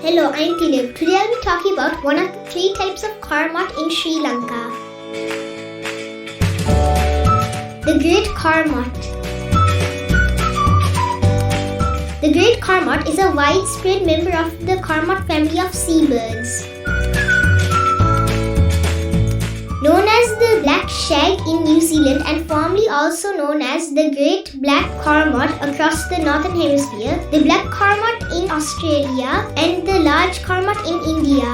Hello, I'm Thinev. Today I'll be talking about one of the 3 types of cormorant in Sri Lanka. The Great Cormorant. The Great Cormorant is a widespread member of the cormorant family of seabirds. Known as the black shag in New Zealand and formerly also known as the great black cormorant across the Northern Hemisphere, the black cormorant in Australia and the large cormorant in India.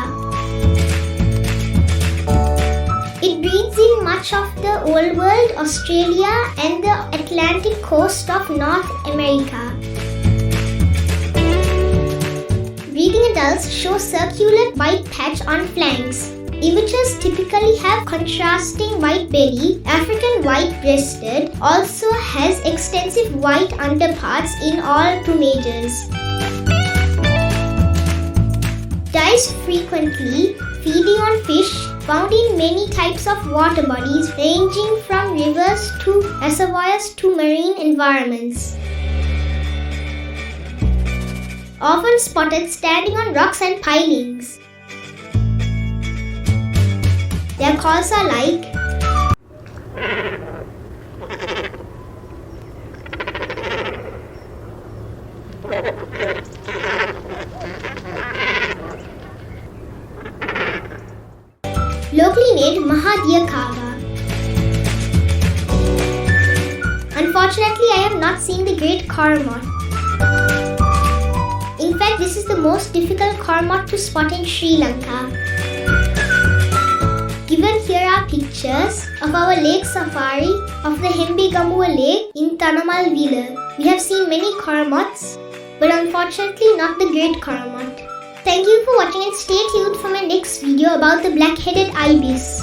It breeds in much of the Old World, Australia and the Atlantic coast of North America. Breeding adults show circular white patch on flanks. Immatures typically have contrasting white belly, African white-breasted, also has extensive white underparts in all plumages. Dies frequently, feeding on fish, found in many types of water bodies ranging from rivers to reservoirs to marine environments. Often spotted standing on rocks and pilings. Their calls are like locally named Maha Diyakawa. Unfortunately, I have not seen the Great Cormorant. In fact, this is the most difficult cormorant to spot in Sri Lanka. Given here are pictures of our lake safari of the Hembegamuwa lake in Thanamalwila. We have seen many cormorants, but unfortunately not the great cormorant. Thank you for watching and stay tuned for my next video about the black-headed ibis.